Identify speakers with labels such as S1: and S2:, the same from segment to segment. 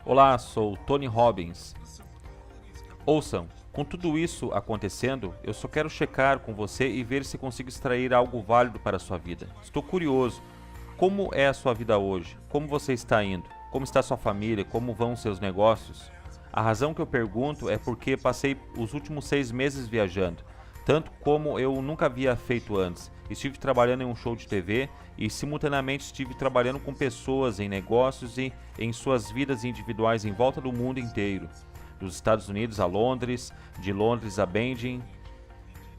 S1: Olá, sou Tony Robbins. Ouçam, com tudo isso acontecendo, eu só quero checar com você e ver se consigo extrair algo válido para a sua vida. Estou curioso. Como é a sua vida hoje? Como você está indo? Como está sua família? Como vão seus negócios? A razão que eu pergunto é porque passei os últimos 6 meses viajando, tanto como eu nunca havia feito antes. Estive trabalhando em um show de TV e simultaneamente estive trabalhando com pessoas em negócios e em suas vidas individuais em volta do mundo inteiro. Dos Estados Unidos a Londres, de Londres a Beijing,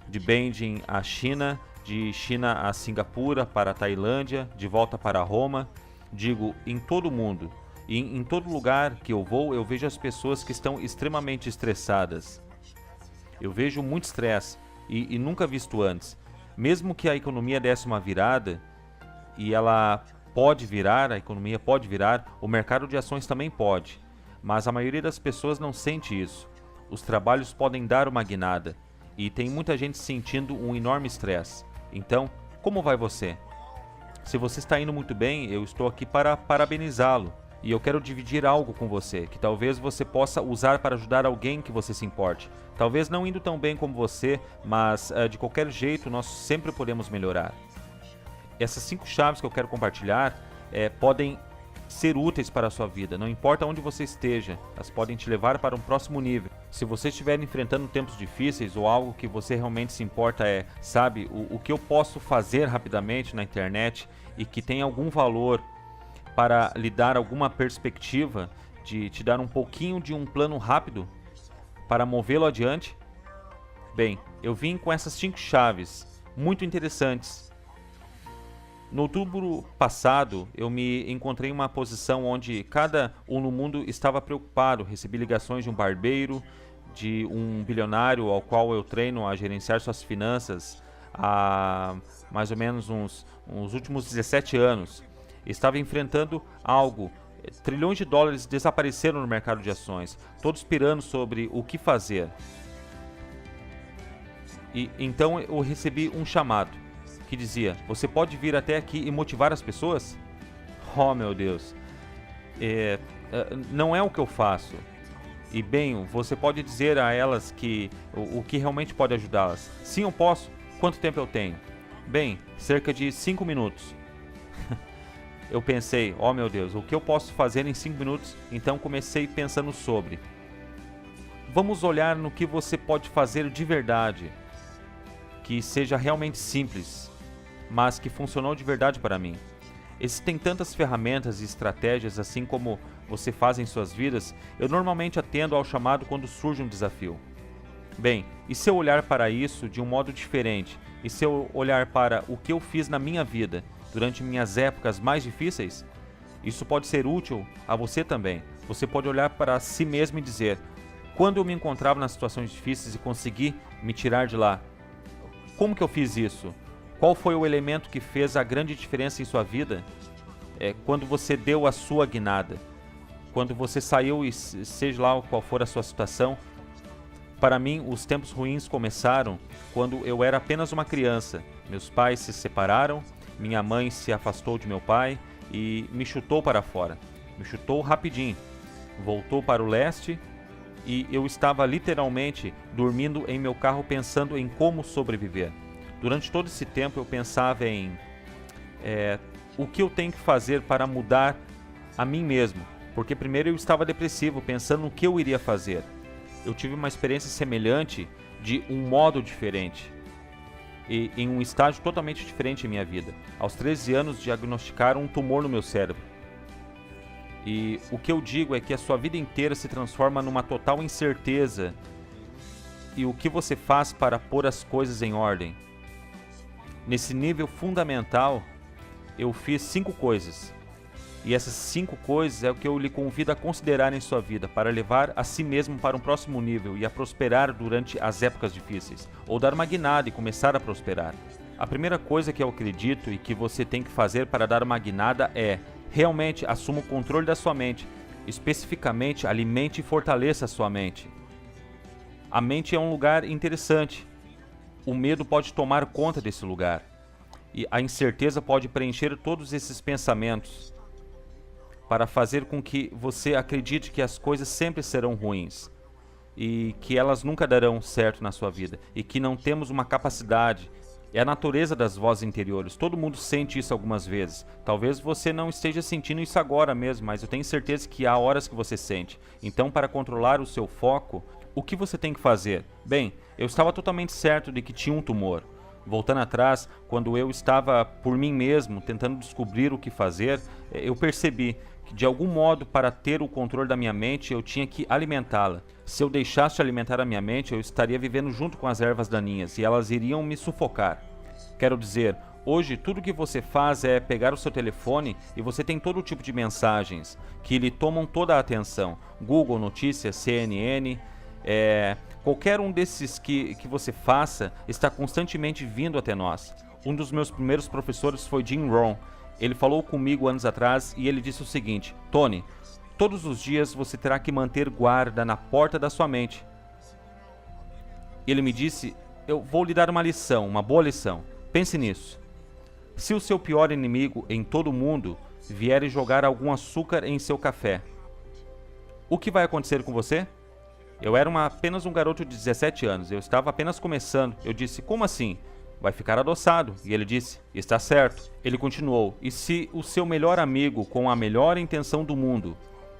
S1: de Beijing à China, de China a Singapura, para a Tailândia, de volta para Roma. Digo, em todo o mundo. E em todo lugar que eu vou, eu vejo as pessoas que estão extremamente estressadas. Eu vejo muito estresse e nunca visto antes. Mesmo que a economia desse uma virada, e ela pode virar, a economia pode virar, o mercado de ações também pode. Mas a maioria das pessoas não sente isso. Os trabalhos podem dar uma guinada, e tem muita gente sentindo um enorme estresse. Então, como vai você? Se você está indo muito bem, eu estou aqui para parabenizá-lo. E eu quero dividir algo com você, que talvez você possa usar para ajudar alguém que você se importe. Talvez não indo tão bem como você, mas de qualquer jeito nós sempre podemos melhorar. Essas 5 chaves que eu quero compartilhar podem ser úteis para a sua vida, não importa onde você esteja, elas podem te levar para um próximo nível. Se você estiver enfrentando tempos difíceis ou algo que você realmente se importa sabe, o que eu posso fazer rapidamente na internet e que tem algum valor para lhe dar alguma perspectiva, de te dar um pouquinho de um plano rápido para movê-lo adiante? Bem, eu vim com essas 5 chaves muito interessantes. No outubro passado, eu me encontrei em uma posição onde cada um no mundo estava preocupado. Recebi ligações de um barbeiro, de um bilionário ao qual eu treino a gerenciar suas finanças há mais ou menos uns últimos 17 anos. Estava enfrentando algo. Trilhões de dólares desapareceram no mercado de ações, todos pirando sobre o que fazer. E então eu recebi um chamado que dizia: você pode vir até aqui e motivar as pessoas? Oh, meu Deus. Não é o que eu faço. E bem, você pode dizer a elas que o que realmente pode ajudá-las. Sim, eu posso. Quanto tempo eu tenho? Bem, cerca de 5 minutos. Eu pensei, oh meu Deus, o que eu posso fazer em 5 minutos? Então comecei pensando sobre. Vamos olhar no que você pode fazer de verdade, que seja realmente simples, mas que funcionou de verdade para mim. Existem tantas ferramentas e estratégias assim como você faz em suas vidas. Eu normalmente atendo ao chamado quando surge um desafio. Bem, e se eu olhar para isso de um modo diferente? E se eu olhar para o que eu fiz na minha vida durante minhas épocas mais difíceis? Isso pode ser útil a você também. Você pode olhar para si mesmo e dizer: quando eu me encontrava nas situações difíceis e consegui me tirar de lá, como que eu fiz isso? Qual foi o elemento que fez a grande diferença em sua vida? Quando você deu a sua guinada, quando você saiu e seja lá qual for a sua situação. Para mim, os tempos ruins começaram quando eu era apenas uma criança. Meus pais se separaram, minha mãe se afastou de meu pai e me chutou para fora. Me chutou rapidinho. Voltou para o leste e eu estava literalmente dormindo em meu carro pensando em como sobreviver. Durante todo esse tempo eu pensava em o que eu tenho que fazer para mudar a mim mesmo. Porque primeiro eu estava depressivo, pensando no que eu iria fazer. Eu tive uma experiência semelhante de um modo diferente. E em um estágio totalmente diferente em minha vida. Aos 13 anos diagnosticaram um tumor no meu cérebro. E o que eu digo é que a sua vida inteira se transforma numa total incerteza. E o que você faz para pôr as coisas em ordem? Nesse nível fundamental, eu fiz 5 coisas. E essas 5 coisas é o que eu lhe convido a considerar em sua vida, para levar a si mesmo para um próximo nível e a prosperar durante as épocas difíceis, ou dar uma guinada e começar a prosperar. A primeira coisa que eu acredito e que você tem que fazer para dar uma guinada é, realmente assuma o controle da sua mente, especificamente alimente e fortaleça a sua mente. A mente é um lugar interessante. O medo pode tomar conta desse lugar. E a incerteza pode preencher todos esses pensamentos. para fazer com que você acredite que as coisas sempre serão ruins e que elas nunca darão certo na sua vida e que não temos uma capacidade. É a natureza das vozes interiores. Todo mundo sente isso algumas vezes. Talvez você não esteja sentindo isso agora mesmo, mas eu tenho certeza que há horas que você sente. Então, para controlar o seu foco, o que você tem que fazer? Bem, eu estava totalmente certo de que tinha um tumor. Voltando atrás, quando eu estava por mim mesmo tentando descobrir o que fazer, eu percebi que de algum modo, para ter o controle da minha mente, eu tinha que alimentá-la. Se eu deixasse de alimentar a minha mente, eu estaria vivendo junto com as ervas daninhas e elas iriam me sufocar. Quero dizer, hoje tudo que você faz é pegar o seu telefone e você tem todo tipo de mensagens que lhe tomam toda a atenção. Google Notícias, CNN, qualquer um desses que você faça está constantemente vindo até nós. Um dos meus primeiros professores foi Jim Rohn. Ele falou comigo anos atrás e ele disse o seguinte: Tony, todos os dias você terá que manter guarda na porta da sua mente. Ele me disse: eu vou lhe dar uma lição, uma boa lição. Pense nisso. Se o seu pior inimigo em todo o mundo vier e jogar algum açúcar em seu café, o que vai acontecer com você? Eu era apenas um garoto de 17 anos, eu estava apenas começando. Eu disse: como assim? Vai ficar adoçado. E ele disse: está certo. Ele continuou: e se o seu melhor amigo, com a melhor intenção do mundo,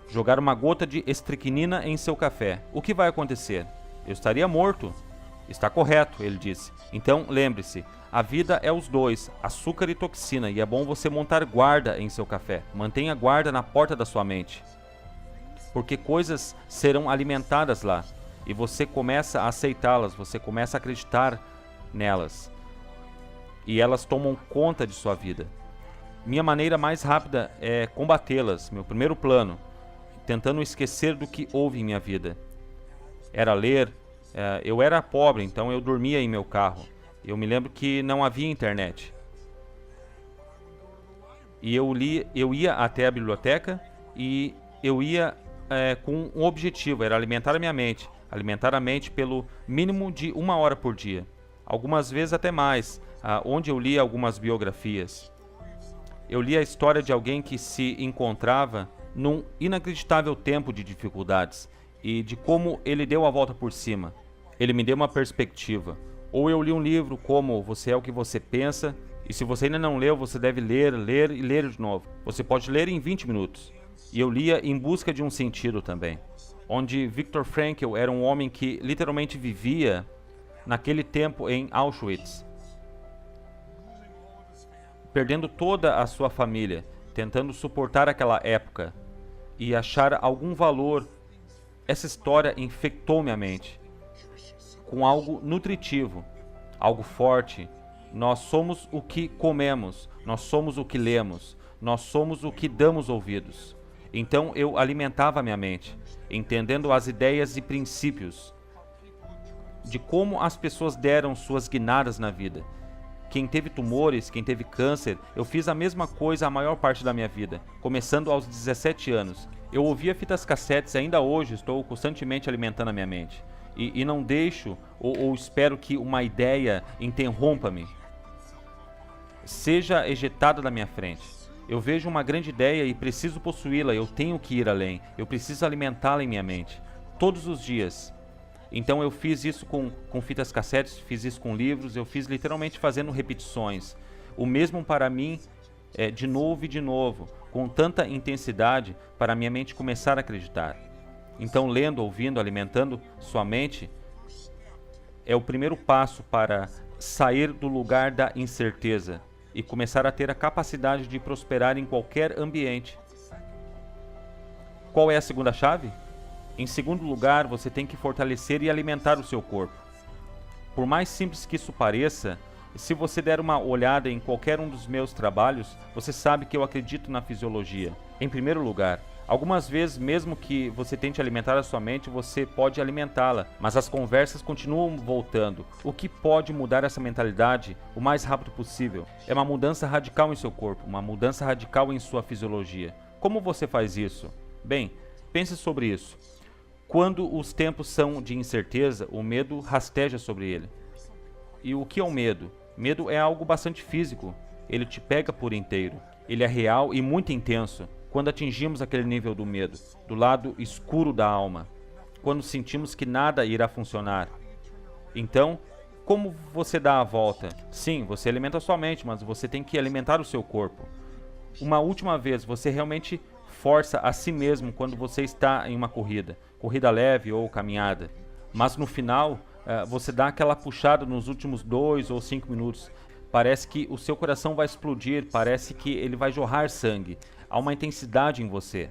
S1: jogar uma gota de estricnina em seu café, o que vai acontecer? Eu estaria morto. Está correto, ele disse. Então, lembre-se, a vida é os dois, açúcar e toxina, e é bom você montar guarda em seu café. Mantenha guarda na porta da sua mente, porque coisas serão alimentadas lá, e você começa a aceitá-las, você começa a acreditar nelas, e elas tomam conta de sua vida. Minha maneira mais rápida é combatê-las. Meu primeiro plano, tentando esquecer do que houve em minha vida, era ler. Eu era pobre, então eu dormia em meu carro. Eu me lembro que não havia internet. E eu ia até a biblioteca e eu ia com um objetivo, era alimentar a minha mente. Alimentar a mente pelo mínimo de 1 hora por dia. Algumas vezes até mais, onde eu lia algumas biografias. Eu li a história de alguém que se encontrava num inacreditável tempo de dificuldades e de como ele deu a volta por cima. Ele me deu uma perspectiva. Ou eu li um livro como Você é o que você pensa, e se você ainda não leu, você deve ler e ler de novo. Você pode ler em 20 minutos. E eu lia Em Busca de um Sentido também, onde Viktor Frankl era um homem que literalmente vivia naquele tempo em Auschwitz, perdendo toda a sua família, tentando suportar aquela época e achar algum valor. Essa história infectou minha mente com algo nutritivo, algo forte. Nós somos o que comemos, nós somos o que lemos, nós somos o que damos ouvidos. Então eu alimentava minha mente, entendendo as ideias e princípios de como as pessoas deram suas guinadas na vida. Quem teve tumores, quem teve câncer, eu fiz a mesma coisa a maior parte da minha vida, começando aos 17 anos. Eu ouvia fitas cassetes e ainda hoje estou constantemente alimentando a minha mente. E não deixo ou espero que uma ideia interrompa-me, seja ejetada da minha frente. Eu vejo uma grande ideia e preciso possuí-la, eu tenho que ir além, eu preciso alimentá-la em minha mente, todos os dias. Então eu fiz isso com fitas cassetes, fiz isso com livros, eu fiz literalmente fazendo repetições. O mesmo para mim, de novo e de novo, com tanta intensidade para minha mente começar a acreditar. Então lendo, ouvindo, alimentando sua mente é o primeiro passo para sair do lugar da incerteza e começar a ter a capacidade de prosperar em qualquer ambiente. Qual é a segunda chave? Em segundo lugar, você tem que fortalecer e alimentar o seu corpo. Por mais simples que isso pareça, se você der uma olhada em qualquer um dos meus trabalhos, você sabe que eu acredito na fisiologia. Em primeiro lugar, algumas vezes, mesmo que você tente alimentar a sua mente, você pode alimentá-la, mas as conversas continuam voltando. O que pode mudar essa mentalidade o mais rápido possível é uma mudança radical em seu corpo, uma mudança radical em sua fisiologia. Como você faz isso? Bem, pense sobre isso. Quando os tempos são de incerteza, o medo rasteja sobre ele. E o que é o medo? Medo é algo bastante físico. Ele te pega por inteiro. Ele é real e muito intenso. quando atingimos aquele nível do medo, do lado escuro da alma, quando sentimos que nada irá funcionar. Então, como você dá a volta? Sim, você alimenta a sua mente, mas você tem que alimentar o seu corpo. Uma última vez, você realmente força a si mesmo quando você está em uma corrida leve ou caminhada. Mas no final, você dá aquela puxada nos últimos 2 ou 5 minutos. Parece que o seu coração vai explodir, parece que ele vai jorrar sangue. Há uma intensidade em você.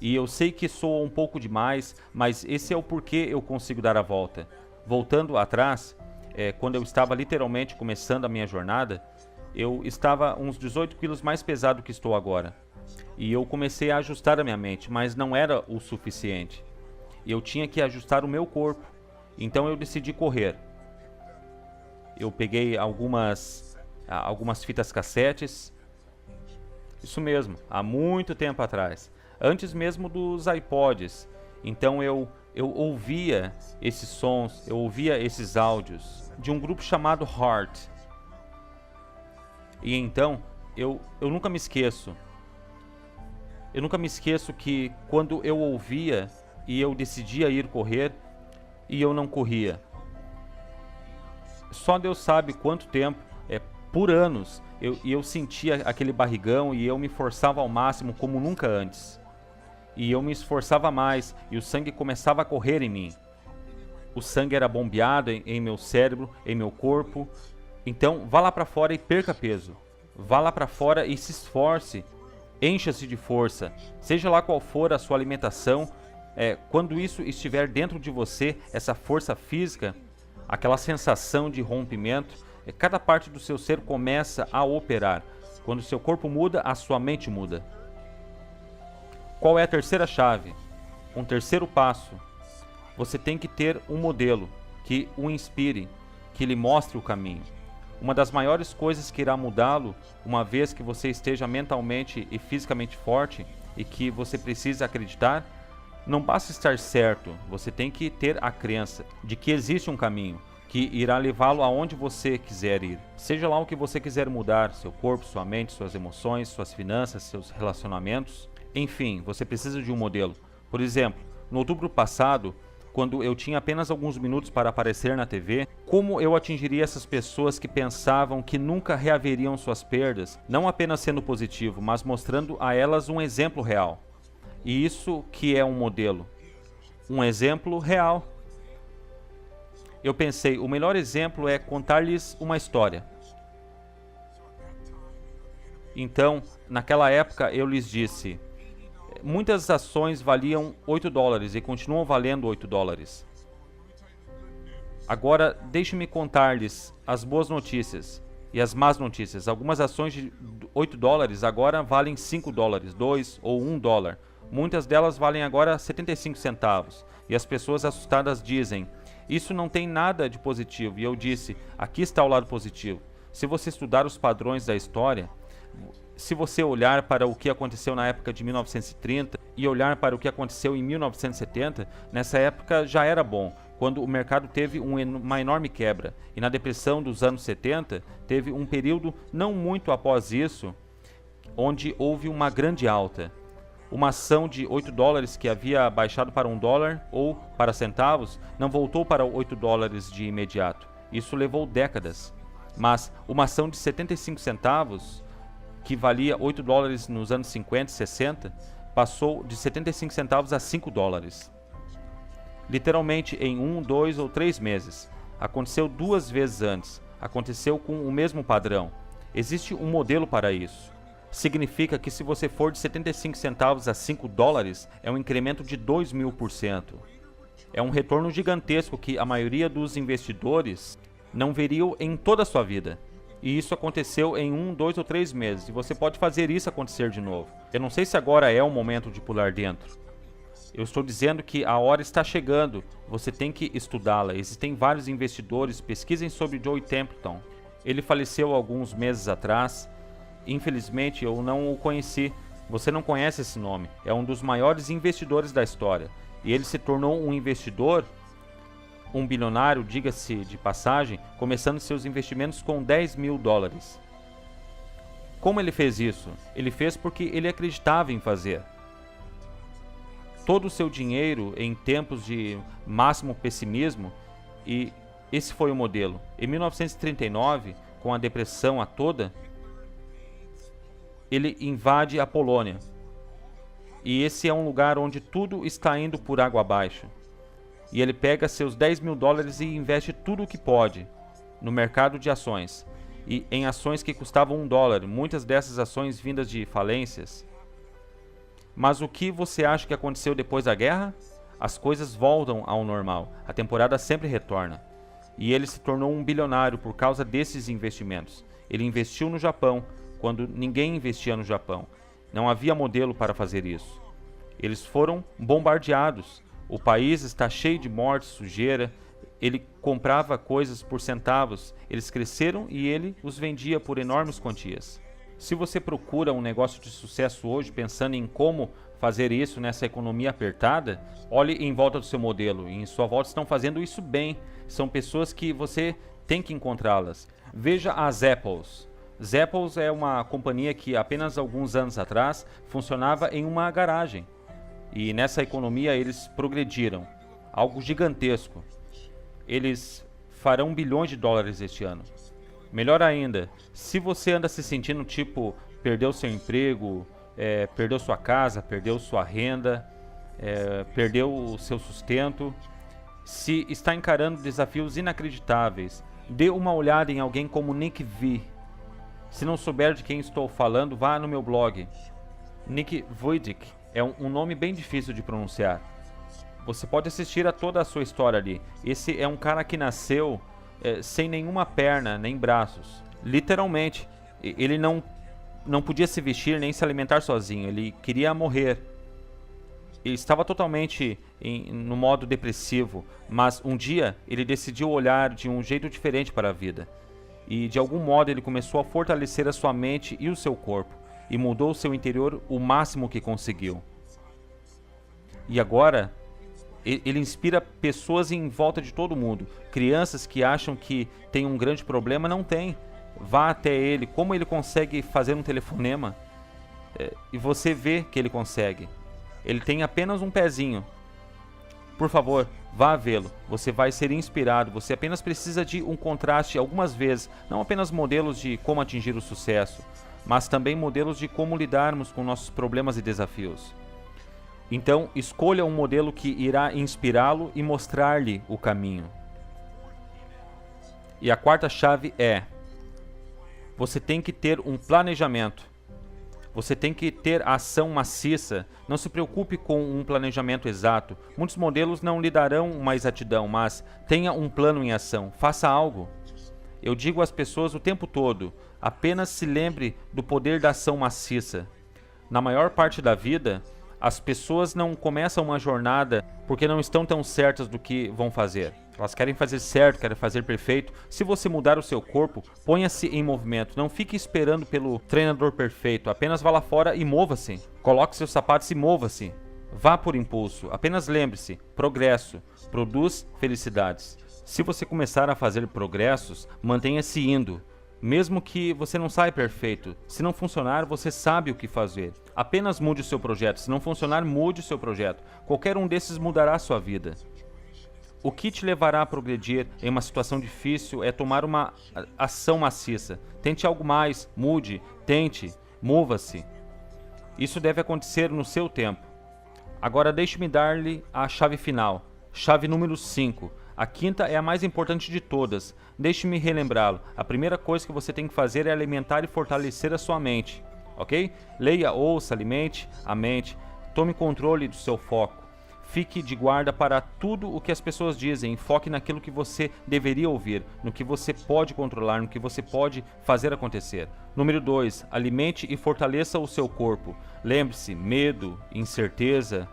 S1: E eu sei que soa um pouco demais, mas esse é o porquê eu consigo dar a volta. Voltando atrás, quando eu estava literalmente começando a minha jornada, eu estava uns 18 quilos mais pesado que estou agora. E eu comecei a ajustar a minha mente, mas não era o suficiente. Eu tinha que ajustar o meu corpo. Então eu decidi correr. Eu peguei algumas fitas cassetes. Isso mesmo, há muito tempo atrás. Antes mesmo dos iPods. Então eu ouvia esses sons, eu ouvia esses áudios de um grupo chamado Heart. E então, eu nunca me esqueço. Eu nunca me esqueço que quando eu ouvia e eu decidia ir correr e eu não corria. Só Deus sabe quanto tempo, por anos, eu sentia aquele barrigão e eu me forçava ao máximo como nunca antes. E eu me esforçava mais e o sangue começava a correr em mim. O sangue era bombeado em meu cérebro, em meu corpo. Então, vá lá para fora e perca peso. Vá lá para fora e se esforce. Encha-se de força. Seja lá qual for a sua alimentação, quando isso estiver dentro de você, essa força física, aquela sensação de rompimento, cada parte do seu ser começa a operar. Quando o seu corpo muda, a sua mente muda. Qual é a terceira chave? Um terceiro passo. Você tem que ter um modelo que o inspire, que lhe mostre o caminho. Uma das maiores coisas que irá mudá-lo, uma vez que você esteja mentalmente e fisicamente forte e que você precisa acreditar, não basta estar certo, você tem que ter a crença de que existe um caminho que irá levá-lo aonde você quiser ir. Seja lá o que você quiser mudar, seu corpo, sua mente, suas emoções, suas finanças, seus relacionamentos. Enfim, você precisa de um modelo. Por exemplo, no outubro passado, quando eu tinha apenas alguns minutos para aparecer na TV, como eu atingiria essas pessoas que pensavam que nunca reaveriam suas perdas, não apenas sendo positivo, mas mostrando a elas um exemplo real. E isso que é um modelo. Um exemplo real. Eu pensei, o melhor exemplo é contar-lhes uma história. Então, naquela época eu lhes disse, muitas ações valiam $8 e continuam valendo $8. Agora, deixe-me contar-lhes as boas notícias e as más notícias. Algumas ações de $8 agora valem $5, 2 ou $1. Muitas delas valem agora 75 centavos. E as pessoas assustadas dizem, isso não tem nada de positivo. E eu disse, aqui está o lado positivo. Se você estudar os padrões da história, se você olhar para o que aconteceu na época de 1930 e olhar para o que aconteceu em 1970, nessa época já era bom, quando o mercado teve uma enorme quebra. E na depressão dos anos 70, teve um período não muito após isso, onde houve uma grande alta. Uma ação de $8 que havia baixado para $1 ou para centavos, não voltou para $8 de imediato. Isso levou décadas. Mas uma ação de 75 centavos, que valia $8 nos anos 50 e 60, passou de 75 centavos a $5. Literalmente em 1, 2 ou 3 meses. Aconteceu 2 vezes antes. Aconteceu com o mesmo padrão. Existe um modelo para isso. Significa que se você for de 75 centavos a $5, é um incremento de 2.000%. É um retorno gigantesco que a maioria dos investidores não veriam em toda a sua vida. E isso aconteceu em 1, 2 ou 3 meses. E você pode fazer isso acontecer de novo. Eu não sei se agora é o momento de pular dentro. Eu estou dizendo que a hora está chegando. Você tem que estudá-la. Existem vários investidores. Pesquisem sobre Joe Templeton. Ele faleceu alguns meses atrás. Infelizmente, eu não o conheci. Você não conhece esse nome. É um dos maiores investidores da história. E ele se tornou um investidor, um bilionário, diga-se de passagem, começando seus investimentos com $10.000. Como ele fez isso? Ele fez porque ele acreditava em fazer. Todo o seu dinheiro em tempos de máximo pessimismo, e esse foi o modelo. Em 1939, com a depressão a toda, ele invade a Polônia. E esse é um lugar onde tudo está indo por água abaixo. E ele pega seus 10 mil dólares e investe tudo o que pode no mercado de ações. E em ações que custavam $1, muitas dessas ações vindas de falências. Mas o que você acha que aconteceu depois da guerra? As coisas voltam ao normal, a temporada sempre retorna. E ele se tornou um bilionário por causa desses investimentos. Ele investiu no Japão, quando ninguém investia no Japão. Não havia modelo para fazer isso. Eles foram bombardeados. O país está cheio de morte, sujeira. Ele comprava coisas por centavos. Eles cresceram e ele os vendia por enormes quantias. Se você procura um negócio de sucesso hoje pensando em como fazer isso nessa economia apertada, olhe em volta do seu modelo. E em sua volta estão fazendo isso bem. São pessoas que você tem que encontrá-las. Veja as Apples. Zappos é uma companhia que apenas alguns anos atrás funcionava em uma garagem. E nessa economia eles progrediram. Algo gigantesco. Eles farão bilhões de dólares este ano. Melhor ainda, se você anda se sentindo tipo, perdeu seu emprego, perdeu sua casa, perdeu sua renda, perdeu o seu sustento, se está encarando desafios inacreditáveis, dê uma olhada em alguém como Nick V. Se não souber de quem estou falando, vá no meu blog. Nick Vujicic é um nome bem difícil de pronunciar. Você pode assistir a toda a sua história ali. Esse é um cara que nasceu sem nenhuma perna, nem braços. Literalmente, ele não podia se vestir nem se alimentar sozinho. Ele queria morrer. Ele estava totalmente no modo depressivo, mas um dia ele decidiu olhar de um jeito diferente para a vida. E de algum modo ele começou a fortalecer a sua mente e o seu corpo, e mudou o seu interior o máximo que conseguiu. E agora, ele inspira pessoas em volta de todo mundo. Crianças que acham que tem um grande problema, não tem. Vá até ele, como ele consegue fazer um telefonema, e você vê que ele consegue. Ele tem apenas um pezinho. Por favor, vá vê-lo. Você vai ser inspirado. Você apenas precisa de um contraste algumas vezes. Não apenas modelos de como atingir o sucesso, mas também modelos de como lidarmos com nossos problemas e desafios. Então, escolha um modelo que irá inspirá-lo e mostrar-lhe o caminho. E a quarta chave é: você tem que ter um planejamento. Você tem que ter ação maciça. Não se preocupe com um planejamento exato. Muitos modelos não lhe darão uma exatidão, mas tenha um plano em ação. Faça algo. Eu digo às pessoas o tempo todo, apenas se lembre do poder da ação maciça. Na maior parte da vida, as pessoas não começam uma jornada porque não estão tão certas do que vão fazer. Elas querem fazer certo, querem fazer perfeito. Se você mudar o seu corpo, ponha-se em movimento. Não fique esperando pelo treinador perfeito. Apenas vá lá fora e mova-se. Coloque seus sapatos e mova-se. Vá por impulso. Apenas lembre-se, progresso produz felicidades. Se você começar a fazer progressos, mantenha-se indo. Mesmo que você não saia perfeito. Se não funcionar, você sabe o que fazer. Apenas mude o seu projeto. Se não funcionar, mude o seu projeto. Qualquer um desses mudará a sua vida. O que te levará a progredir em uma situação difícil é tomar uma ação maciça. Tente algo mais, mude, tente, mova-se. Isso deve acontecer no seu tempo. Agora deixe-me dar-lhe a chave final. Chave número 5. A quinta é a mais importante de todas. Deixe-me relembrá-lo. A primeira coisa que você tem que fazer é alimentar e fortalecer a sua mente. Ok? Leia, ouça, alimente a mente. Tome controle do seu foco. Fique de guarda para tudo o que as pessoas dizem. Foque naquilo que você deveria ouvir, no que você pode controlar, no que você pode fazer acontecer. Número 2. Alimente e fortaleça o seu corpo. Lembre-se, medo, incerteza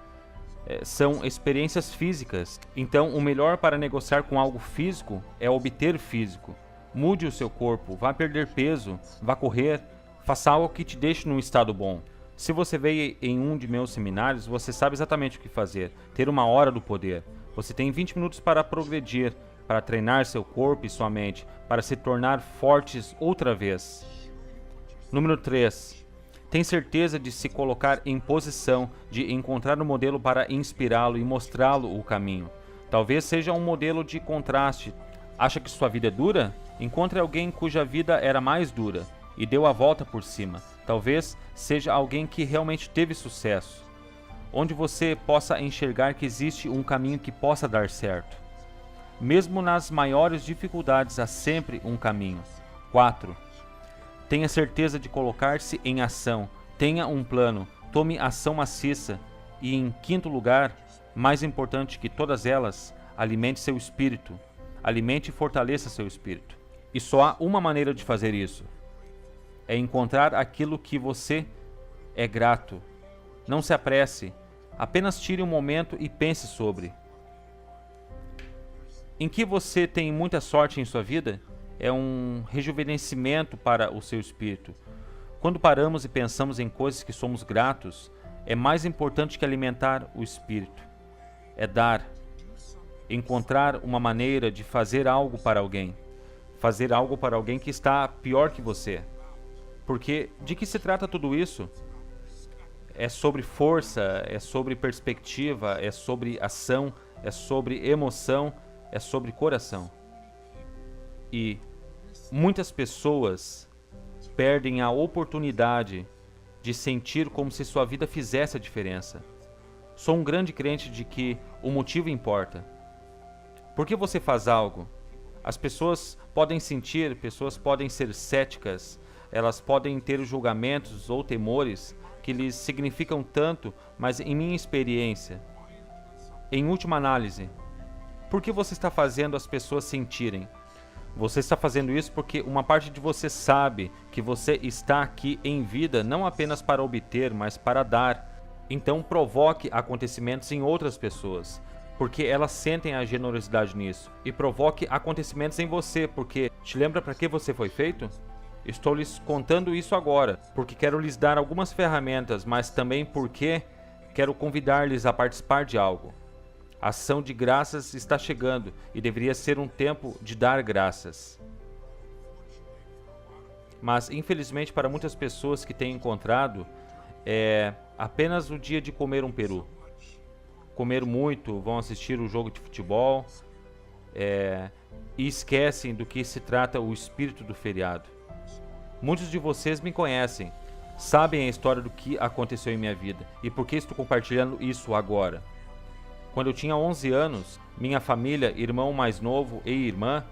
S1: são experiências físicas. Então, o melhor para negociar com algo físico é obter físico. Mude o seu corpo, vá perder peso, vá correr, faça algo que te deixe num estado bom. Se você veio em um de meus seminários, você sabe exatamente o que fazer. Ter uma hora do poder. Você tem 20 minutos para progredir, para treinar seu corpo e sua mente, para se tornar fortes outra vez. Número 3. Tem certeza de se colocar em posição de encontrar um modelo para inspirá-lo e mostrá-lo o caminho. Talvez seja um modelo de contraste. Acha que sua vida é dura? Encontre alguém cuja vida era mais dura e deu a volta por cima. Talvez seja alguém que realmente teve sucesso, onde você possa enxergar que existe um caminho que possa dar certo. Mesmo nas maiores dificuldades há sempre um caminho. 4. Tenha certeza de colocar-se em ação. Tenha um plano. Tome ação maciça. E em quinto lugar, mais importante que todas elas, alimente seu espírito. Alimente e fortaleça seu espírito. E só há uma maneira de fazer isso. É encontrar aquilo que você é grato. Não se apresse. Apenas tire um momento e pense sobre. Em que você tem muita sorte em sua vida? É um rejuvenescimento para o seu espírito. Quando paramos e pensamos em coisas que somos gratos, é mais importante que alimentar o espírito. É dar. Encontrar uma maneira de fazer algo para alguém. Fazer algo para alguém que está pior que você. Porque de que se trata tudo isso? É sobre força, é sobre perspectiva, é sobre ação, é sobre emoção, é sobre coração. E muitas pessoas perdem a oportunidade de sentir como se sua vida fizesse a diferença. Sou um grande crente de que o motivo importa. Por que você faz algo? As pessoas podem sentir, pessoas podem ser céticas, elas podem ter julgamentos ou temores que lhes significam tanto, mas em minha experiência, em última análise, por que você está fazendo as pessoas sentirem? Você está fazendo isso porque uma parte de você sabe que você está aqui em vida não apenas para obter, mas para dar. Então provoque acontecimentos em outras pessoas, porque elas sentem a generosidade nisso. E provoque acontecimentos em você, porque te lembra para que você foi feito? Estou lhes contando isso agora, porque quero lhes dar algumas ferramentas, mas também porque quero convidar-lhes a participar de algo. A ação de graças está chegando e deveria ser um tempo de dar graças. Mas, infelizmente, para muitas pessoas que têm encontrado, é apenas o dia de comer um peru. Comer muito, vão assistir o jogo de futebol e esquecem do que se trata o espírito do feriado. Muitos de vocês me conhecem, sabem a história do que aconteceu em minha vida e por que estou compartilhando isso agora. Quando eu tinha 11 anos, minha família, irmão mais novo e irmã,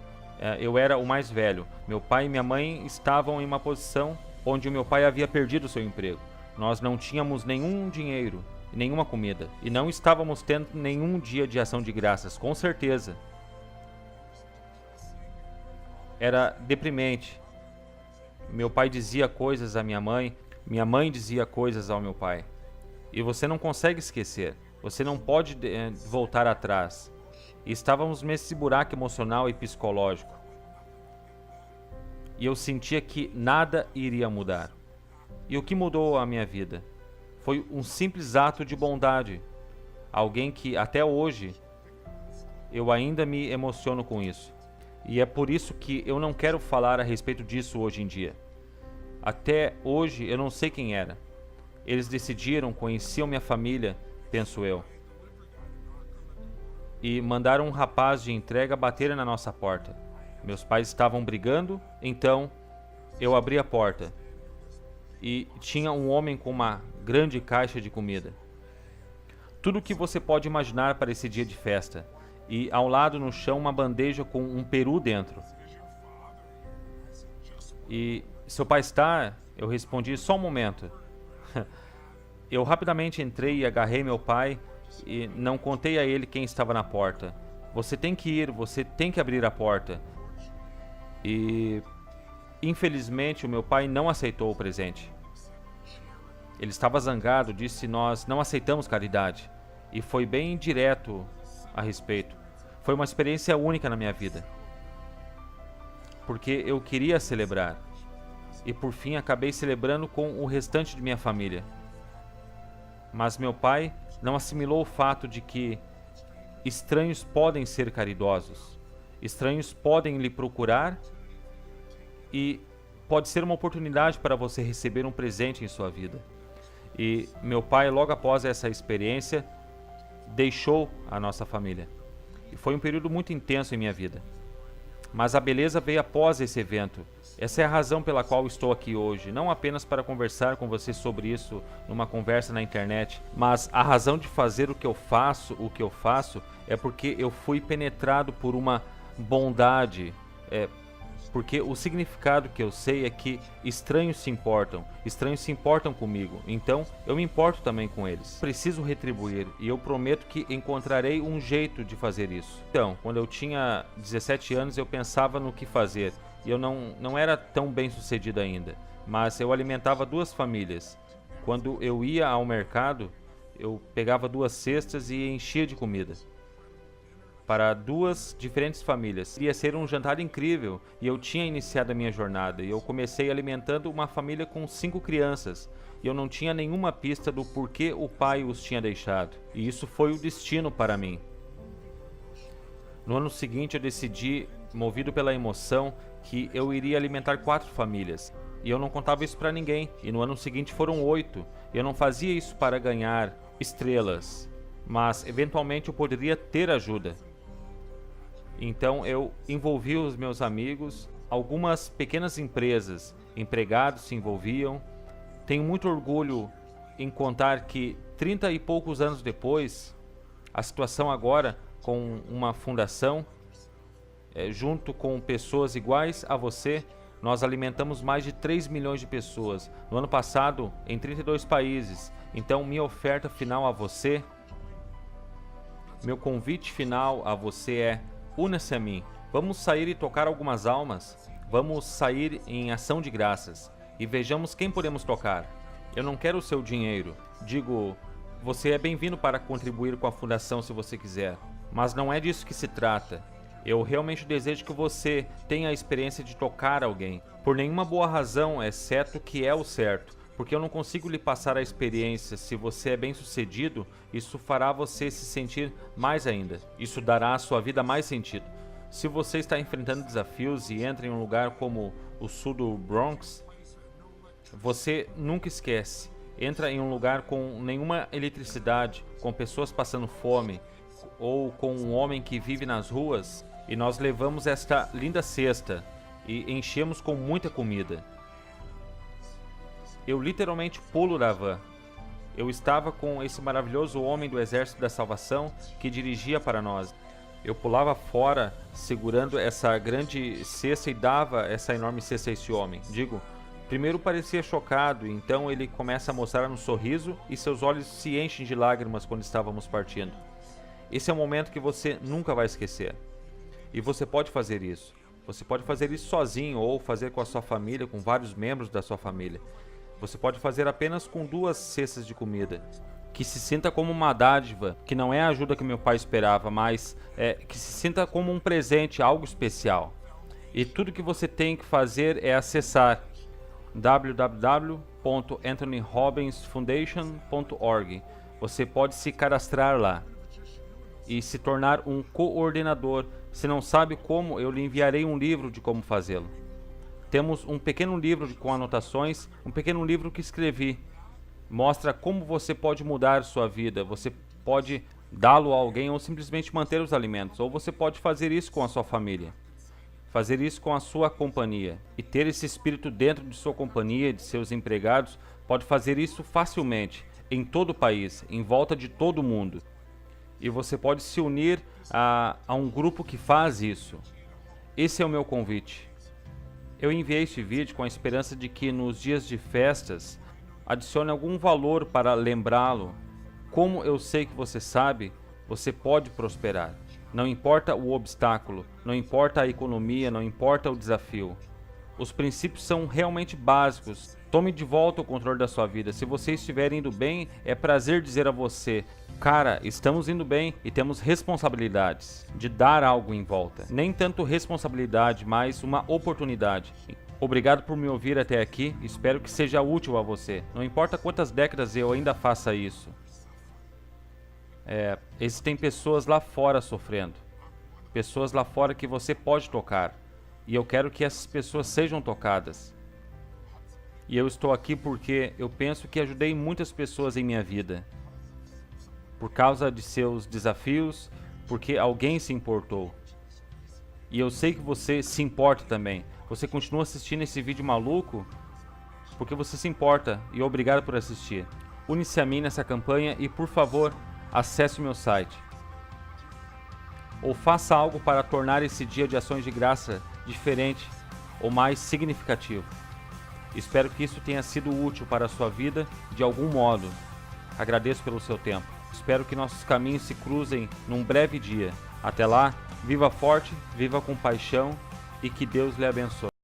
S1: eu era o mais velho. Meu pai e minha mãe estavam em uma posição onde o meu pai havia perdido seu emprego. Nós não tínhamos nenhum dinheiro, nenhuma comida e não estávamos tendo nenhum dia de ação de graças, com certeza. Era deprimente. Meu pai dizia coisas à minha mãe dizia coisas ao meu pai. E você não consegue esquecer, você não pode voltar atrás. E estávamos nesse buraco emocional e psicológico. E eu sentia que nada iria mudar. E o que mudou a minha vida? Foi um simples ato de bondade. Alguém que até hoje eu ainda me emociono com isso. E é por isso que eu não quero falar a respeito disso hoje em dia. Até hoje eu não sei quem era. Eles decidiram, conheciam minha família, penso eu. E mandaram um rapaz de entrega bater na nossa porta. Meus pais estavam brigando, então eu abri a porta. E tinha um homem com uma grande caixa de comida. Tudo o que você pode imaginar para esse dia de festa. E ao lado no chão uma bandeja com um peru dentro. E seu pai está? Eu respondi, só um momento. Eu rapidamente entrei e agarrei meu pai e não contei a ele quem estava na porta. Você tem que ir, você tem que abrir a porta. E infelizmente o meu pai não aceitou o presente. Ele estava zangado, disse nós não aceitamos caridade. E foi bem direto a respeito. Foi uma experiência única na minha vida. Porque eu queria celebrar. E por fim acabei celebrando com o restante de minha família. Mas meu pai não assimilou o fato de que estranhos podem ser caridosos. Estranhos podem lhe procurar e pode ser uma oportunidade para você receber um presente em sua vida. E meu pai, logo após essa experiência, deixou a nossa família. E foi um período muito intenso em minha vida. Mas a beleza veio após esse evento. Essa é a razão pela qual estou aqui hoje, não apenas para conversar com você sobre isso numa conversa na internet, mas a razão de fazer o que eu faço, é porque eu fui penetrado por uma bondade, porque o significado que eu sei é que estranhos se importam comigo, então eu me importo também com eles. Preciso retribuir e eu prometo que encontrarei um jeito de fazer isso. Então, quando eu tinha 17 anos eu pensava no que fazer e eu não era tão bem sucedido ainda, mas eu alimentava 2 famílias. Quando eu ia ao mercado, eu pegava 2 cestas e enchia de comida para 2 diferentes famílias. Ia ser um jantar incrível e eu tinha iniciado a minha jornada e eu comecei alimentando uma família com 5 crianças e eu não tinha nenhuma pista do porquê o pai os tinha deixado. E isso foi o destino para mim. No ano seguinte eu decidi, movido pela emoção, que eu iria alimentar 4 famílias. E eu não contava isso para ninguém. E no ano seguinte foram 8. E eu não fazia isso para ganhar estrelas, mas eventualmente eu poderia ter ajuda. Então eu envolvi os meus amigos, algumas pequenas empresas, empregados se envolviam. Tenho muito orgulho em contar que 30 e poucos anos depois, a situação agora com uma fundação, junto com pessoas iguais a você, nós alimentamos mais de 3 milhões de pessoas. No ano passado, em 32 países. Então minha oferta final a você, meu convite final a você é: una-se a mim. Vamos sair e tocar algumas almas. Vamos sair em ação de graças. E vejamos quem podemos tocar. Eu não quero o seu dinheiro. Digo, você é bem-vindo para contribuir com a fundação se você quiser. Mas não é disso que se trata. Eu realmente desejo que você tenha a experiência de tocar alguém. Por nenhuma boa razão, exceto que é o certo. Porque eu não consigo lhe passar a experiência. Se você é bem sucedido, isso fará você se sentir mais ainda. Isso dará à sua vida mais sentido. Se você está enfrentando desafios e entra em um lugar como o sul do Bronx, você nunca esquece. Entra em um lugar com nenhuma eletricidade, com pessoas passando fome, ou com um homem que vive nas ruas, e nós levamos esta linda cesta e enchemos com muita comida. Eu literalmente pulo da van. Eu estava com esse maravilhoso homem do Exército da Salvação que dirigia para nós. Eu pulava fora segurando essa grande cesta e dava essa enorme cesta a esse homem. Digo, primeiro parecia chocado, então ele começa a mostrar um sorriso e seus olhos se enchem de lágrimas quando estávamos partindo. Esse é um momento que você nunca vai esquecer. E você pode fazer isso. Você pode fazer isso sozinho ou fazer com a sua família, com vários membros da sua família. Você pode fazer apenas com 2 cestas de comida. Que se sinta como uma dádiva, que não é a ajuda que meu pai esperava, mas que se sinta como um presente, algo especial. E tudo que você tem que fazer é acessar www.anthonyrobbinsfoundation.org. Você pode se cadastrar lá e se tornar um coordenador. Se não sabe como, eu lhe enviarei um livro de como fazê-lo. Temos um pequeno livro com anotações, um pequeno livro que escrevi. Mostra como você pode mudar sua vida. Você pode dá-lo a alguém ou simplesmente manter os alimentos. Ou você pode fazer isso com a sua família. Fazer isso com a sua companhia. E ter esse espírito dentro de sua companhia, de seus empregados, pode fazer isso facilmente, em todo o país, em volta de todo o mundo. E você pode se unir a um grupo que faz isso. Esse é o meu convite. Eu enviei este vídeo com a esperança de que nos dias de festas adicione algum valor para lembrá-lo. Como eu sei que você sabe, você pode prosperar. Não importa o obstáculo, não importa a economia, não importa o desafio. Os princípios são realmente básicos. Tome de volta o controle da sua vida. Se você estiver indo bem, é prazer dizer a você: cara, estamos indo bem e temos responsabilidades de dar algo em volta. Nem tanto responsabilidade, mas uma oportunidade. Obrigado por me ouvir até aqui. Espero que seja útil a você. Não importa quantas décadas eu ainda faça isso. Existem pessoas lá fora sofrendo. Pessoas lá fora que você pode tocar. E eu quero que essas pessoas sejam tocadas. E eu estou aqui porque eu penso que ajudei muitas pessoas em minha vida. Por causa de seus desafios, porque alguém se importou. E eu sei que você se importa também. Você continua assistindo esse vídeo maluco porque você se importa, e obrigado por assistir. Une-se a mim nessa campanha e, por favor, acesse o meu site. Ou faça algo para tornar esse dia de ações de graça diferente ou mais significativo. Espero que isso tenha sido útil para a sua vida de algum modo. Agradeço pelo seu tempo. Espero que nossos caminhos se cruzem num breve dia. Até lá, viva forte, viva com paixão e que Deus lhe abençoe.